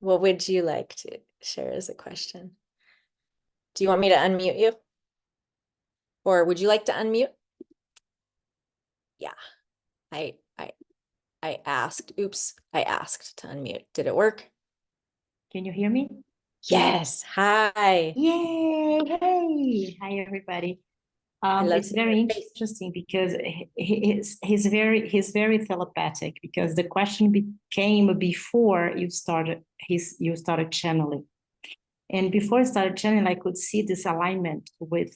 Speaker 1: what would you like to share as a question? Do you want me to unmute you? Or would you like to unmute? Yeah, I I asked to unmute. Did it work?
Speaker 2: Can you hear me?
Speaker 1: Yes. Hi.
Speaker 2: Yay! Hey! Hi, everybody.
Speaker 1: I love
Speaker 2: It's
Speaker 1: seeing your
Speaker 2: very
Speaker 1: face.
Speaker 2: interesting because he's very telepathic because the question came before you started channeling, and before I started channeling, I could see this alignment with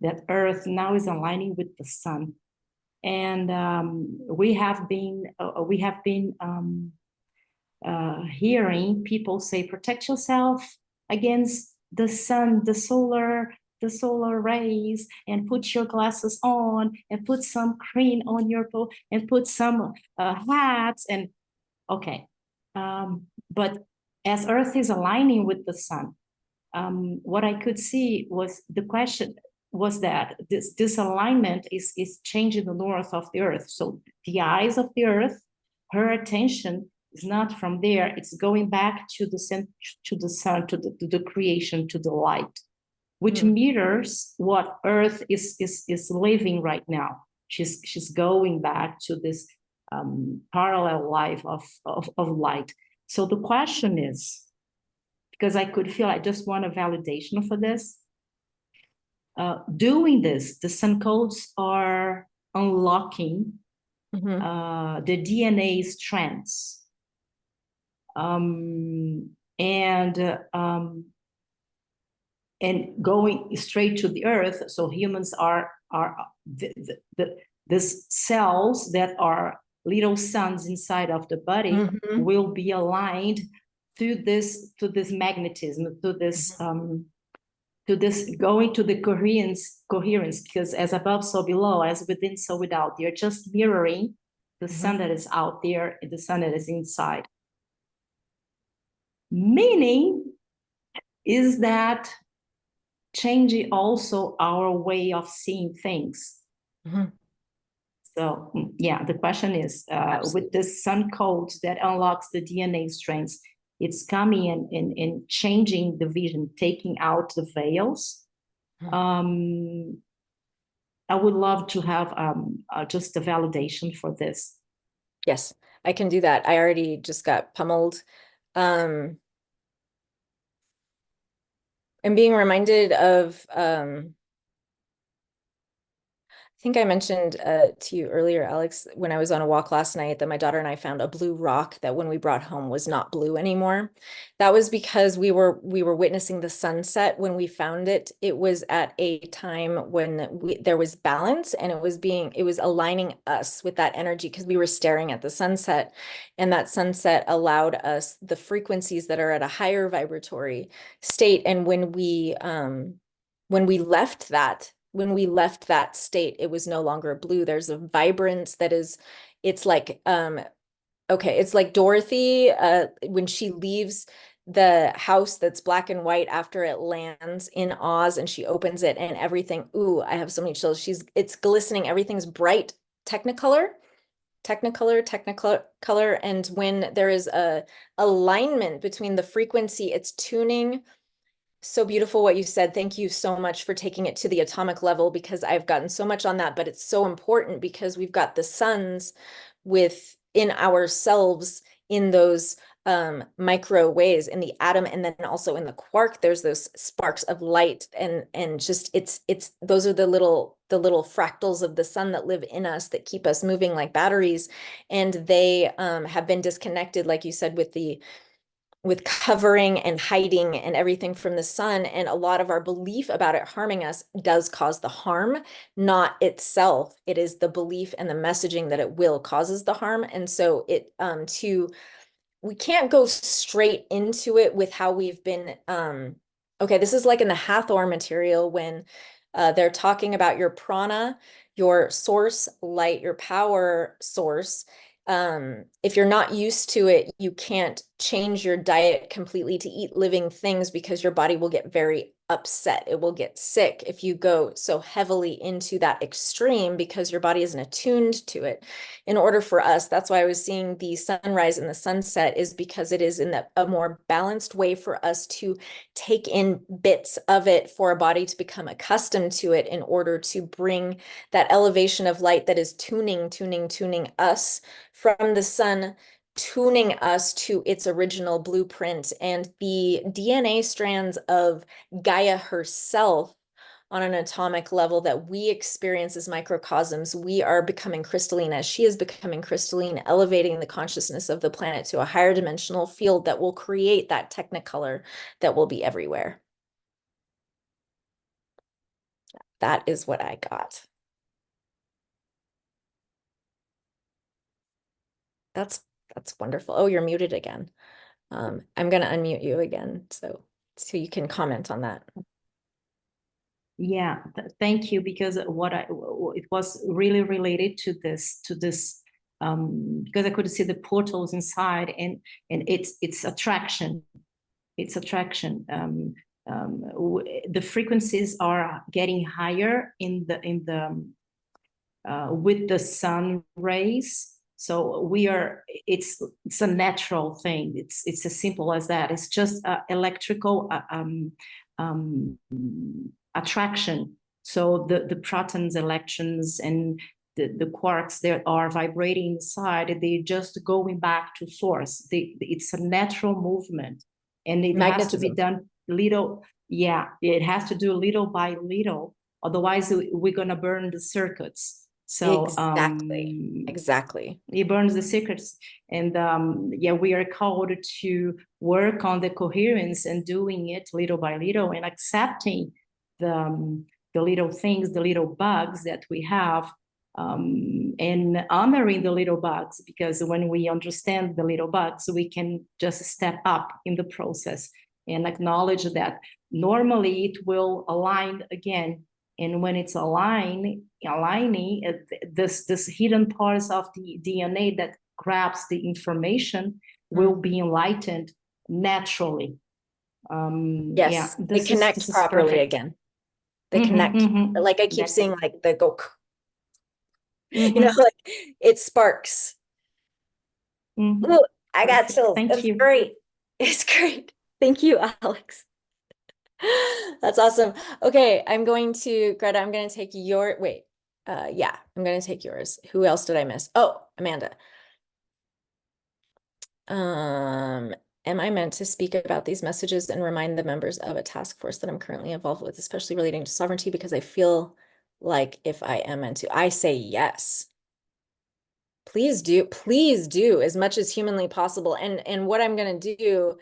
Speaker 2: that Earth now is aligning with the sun, and we have been hearing people say, protect yourself against the sun, the solar rays, and put your glasses on, and put some cream on your and put some hats, and okay. But as Earth is aligning with the sun, what I could see was the question was that this alignment is changing the north of the Earth. So the eyes of the Earth, her attention is not from there. It's going back to the sun, to the creation, to the light, which mirrors what Earth is living right now. She's going back to this parallel life of light. So the question is, because I could feel I just want a validation for this. Doing this, the sun codes are unlocking the DNA strands, and going straight to the earth. So humans are these cells that are little suns inside of the body will be aligned to this magnetism, to this going to the coherence, because as above so below, as within so without, they're just mirroring the sun that is out there and the sun that is inside. Meaning is that changing also our way of seeing things. So yeah, the question is, with this sun code that unlocks the DNA strands, it's coming and changing the vision, taking out the veils. I would love to have just a validation for this.
Speaker 1: Yes, I can do that. I already just got pummeled. I'm being reminded of I think I mentioned to you earlier, Alex, when I was on a walk last night, that my daughter and I found a blue rock that when we brought home was not blue anymore. That was because we were witnessing the sunset when we found it. It was at a time when there was balance, and it was aligning us with that energy because we were staring at the sunset, and that sunset allowed us the frequencies that are at a higher vibratory state. And when we left that state, it was no longer blue. There's a vibrance that is, it's like, okay, it's like Dorothy, when she leaves the house that's black and white after it lands in Oz and she opens it and everything, ooh, I have so many chills. It's glistening, everything's bright, Technicolor. And when there is a alignment between the frequency, it's tuning. So beautiful what you said. Thank you so much for taking it to the atomic level, because I've gotten so much on that, but it's so important because we've got the suns within ourselves in those micro ways, in the atom, and then also in the quark. There's those sparks of light, and just it's those are the little fractals of the sun that live in us that keep us moving like batteries, and they have been disconnected, like you said, with covering and hiding and everything from the sun. And a lot of our belief about it harming us does cause the harm, not itself. It is the belief and the messaging that it will causes the harm. And so we can't go straight into it with how we've been, okay, this is like in the Hathor material when they're talking about your prana, your source light, your power source. If you're not used to it, you can't change your diet completely to eat living things because your body will get very upset. It will get sick if you go so heavily into that extreme because your body isn't attuned to it. In order for us, that's why I was seeing the sunrise and the sunset, is because it is in a more balanced way for us to take in bits of it, for our body to become accustomed to it, in order to bring that elevation of light that is tuning us from the sun, tuning us to its original blueprint. And the DNA strands of Gaia herself, on an atomic level, that we experience as microcosms, we are becoming crystalline as she is becoming crystalline, elevating the consciousness of the planet to a higher dimensional field that will create that technicolor that will be everywhere. That is what I got. That's wonderful. Oh, you're muted again. I'm going to unmute you again so you can comment on that.
Speaker 2: Yeah, thank you, because it was really related to this because I could see the portals inside, and it's attraction. It's attraction. The frequencies are getting higher in the with the sun rays. So it's a natural thing. It's as simple as that. It's just electrical um, attraction. So the protons, electrons, and the quarks that are vibrating inside, they're just going back to source. It's a natural movement, and it has to be
Speaker 1: Magnetism.
Speaker 2: done little. Yeah, it has to do little by little. Otherwise, we're gonna burn the circuits. So
Speaker 1: Exactly.
Speaker 2: it burns the circuits, and yeah, we are called to work on the coherence and doing it little by little, and accepting the little things, the little bugs that we have, and honoring the little bugs, because when we understand the little bugs, we can just step up in the process and acknowledge that normally it will align again. And when it's aligning, this hidden parts of the DNA that grabs the information will be enlightened naturally. Yeah,
Speaker 1: Yes, they
Speaker 2: this
Speaker 1: connect
Speaker 2: is
Speaker 1: properly
Speaker 2: perfect.
Speaker 1: again. They connect. Like I keep
Speaker 2: Exactly.
Speaker 1: seeing, like the go, like it sparks. Ooh, I got
Speaker 2: Perfect.
Speaker 1: chills.
Speaker 2: Thank
Speaker 1: It's
Speaker 2: you.
Speaker 1: great. It's great. Thank you, Alex. That's awesome. Okay, Greta, I'm going to take wait. Yeah, I'm going to take yours. Who else did I miss? Oh, Amanda. Um, am I meant to speak about these messages and remind the members of a task force that I'm currently involved with, especially relating to sovereignty, because I feel like if I am meant to, I say yes. Please do as much as humanly possible. And what I'm going to do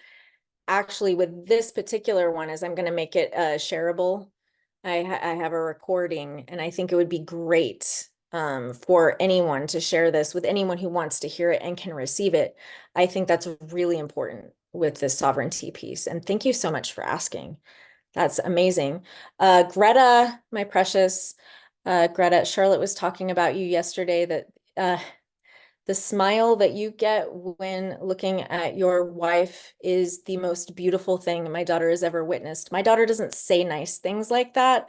Speaker 1: actually with this particular one is I'm going to make it shareable. I have a recording, and I think it would be great for anyone to share this with anyone who wants to hear it and can receive it. I think that's really important with this sovereignty piece. And thank you so much for asking. That's amazing. Greta, my precious, Greta, Charlotte was talking about you yesterday, that the smile that you get when looking at your wife is the most beautiful thing my daughter has ever witnessed. My daughter doesn't say nice things like that.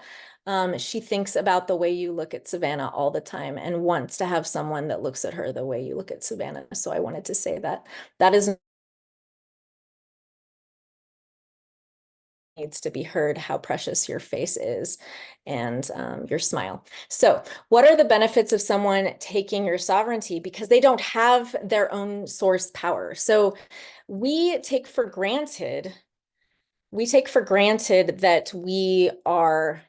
Speaker 1: She thinks about the way you look at Savannah all the time and wants to have someone that looks at her the way you look at Savannah. So I wanted to say that that is needs to be heard, how precious your face is, and your smile. So what are the benefits of someone taking your sovereignty? Because they don't have their own source power. So we take for granted that we are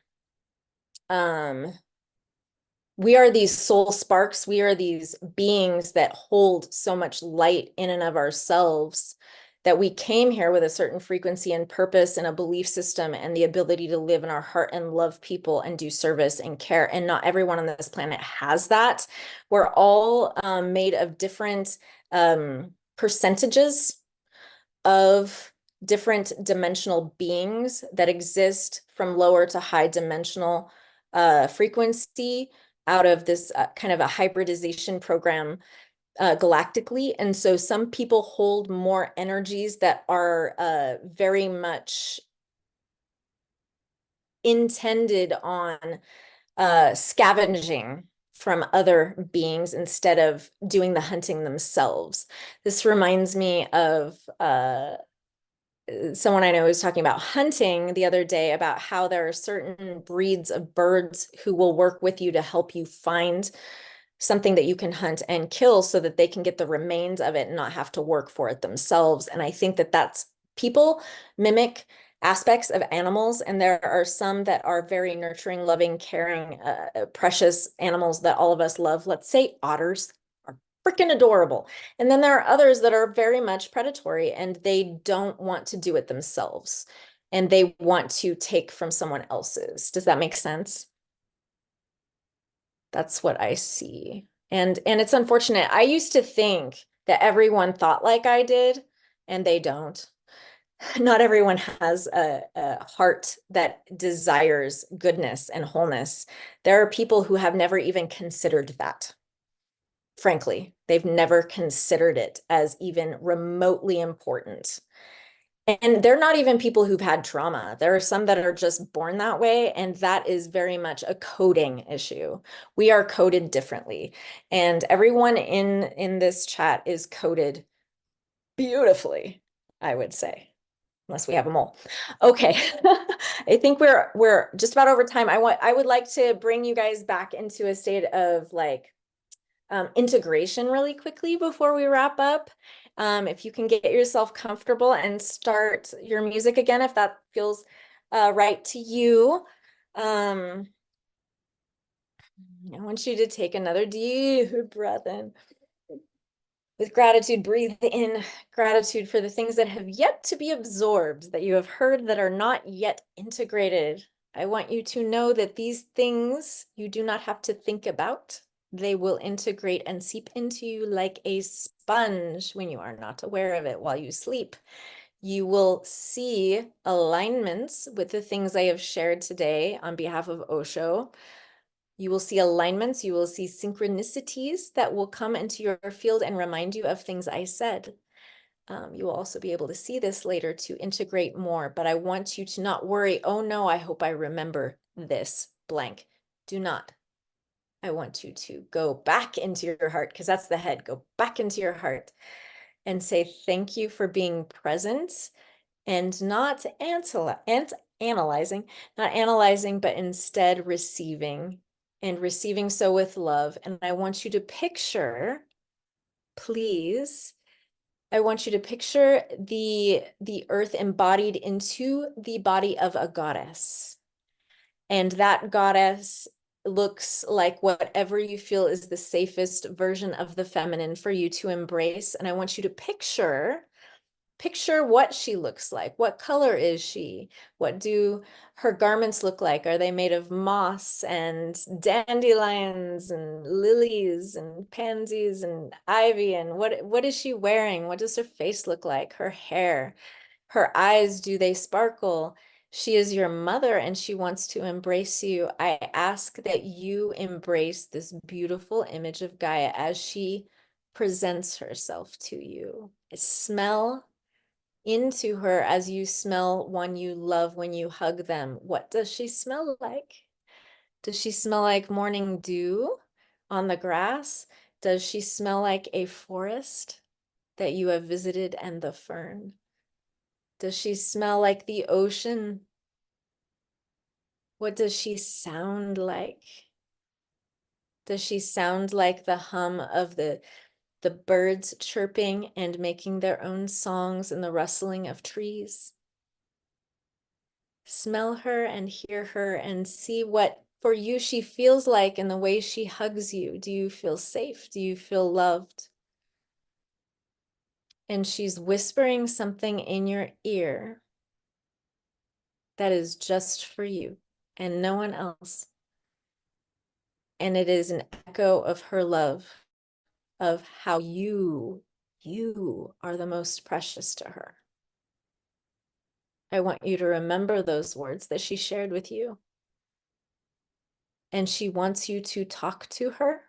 Speaker 1: these soul sparks. We are these beings that hold so much light in and of ourselves, that we came here with a certain frequency and purpose and a belief system and the ability to live in our heart and love people and do service and care. And not everyone on this planet has that. We're all made of different percentages of different dimensional beings that exist from lower to high dimensional frequency out of this kind of a hybridization program galactically. And so some people hold more energies that are very much intended on scavenging from other beings instead of doing the hunting themselves. This reminds me of someone I know was talking about hunting the other day, about how there are certain breeds of birds who will work with you to help you find something that you can hunt and kill so that they can get the remains of it and not have to work for it themselves. And I think that that's people mimic aspects of animals, and there are some that are very nurturing, loving, caring, precious animals that all of us love. Let's say otters are freaking adorable. And then there are others that are very much predatory and they don't want to do it themselves and they want to take from someone else's. Does that make sense? That's what I see. And it's unfortunate. I used to think that everyone thought like I did, and they don't. Not everyone has a heart that desires goodness and wholeness. There are people who have never even considered that. Frankly, they've never considered it as even remotely important. And they're not even people who've had trauma. There are some that are just born that way, and that is very much a coding issue. We are coded differently, and everyone in this chat is coded beautifully, I would say, unless we have a mole. Okay. I think we're just about over time. I would like to bring you guys back into a state of like integration really quickly before we wrap up. If you can get yourself comfortable and start your music again, if that feels right to you. Um, I want you to take another deep breath in. With gratitude, breathe in gratitude for the things that have yet to be absorbed, that you have heard that are not yet integrated. I want you to know that these things you do not have to think about. They will integrate and seep into you like a sponge when you are not aware of it while you sleep. You will see alignments with the things I have shared today on behalf of Osho. You will see alignments, you will see synchronicities that will come into your field and remind you of things I said. You will also be able to see this later to integrate more, but I want you to not worry, oh no, I hope I remember this blank. Do not. I want you to go back into your heart, because that's the head. Go back into your heart and say thank you for being present and not analyzing, not analyzing, but instead receiving, and receiving so with love. And I want you to picture, please, I want you to picture the earth embodied into the body of a goddess. And that goddess looks like whatever you feel is the safest version of the feminine for you to embrace. And I want you to picture what she looks like. What color is she? What do her garments look like? Are they made of moss and dandelions and lilies and pansies and ivy? And what is she wearing? What does her face look like? Her hair, her eyes, do they sparkle? She is your mother and she wants to embrace you. I ask that you embrace this beautiful image of Gaia as she presents herself to you. Smell into her as you smell one you love when you hug them. What does she smell like? Does she smell like morning dew on the grass? Does she smell like a forest that you have visited and the fern? Does she smell like the ocean? What does she sound like? Does she sound like the hum of the birds chirping and making their own songs in the rustling of trees? Smell her and hear her and see what for you she feels like in the way she hugs you. Do you feel safe? Do you feel loved? And she's whispering something in your ear that is just for you and no one else. And it is an echo of her love, of how you are the most precious to her. I want you to remember those words that she shared with you. And she wants you to talk to her,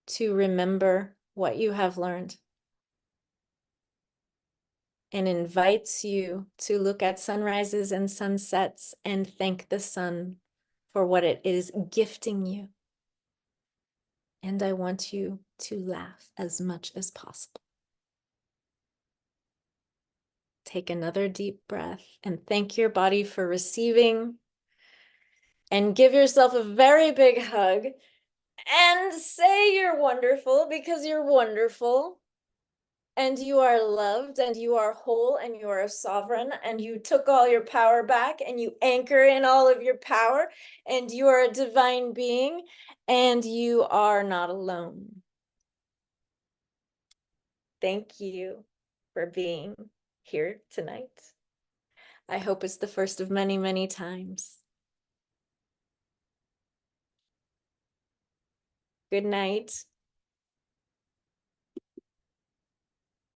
Speaker 1: to remember what you have learned. and invites you to look at sunrises and sunsets and thank the sun for what it is gifting you. And I want you to laugh as much as possible. Take another deep breath and thank your body for receiving. And give yourself a very big hug and say you're wonderful, because you're wonderful. And you are loved, and you are whole, and you are sovereign, and you took all your power back, and you anchor in all of your power, and you are a divine being, and you are not alone. Thank you for being here tonight. I hope it's the first of many, many times. Good night.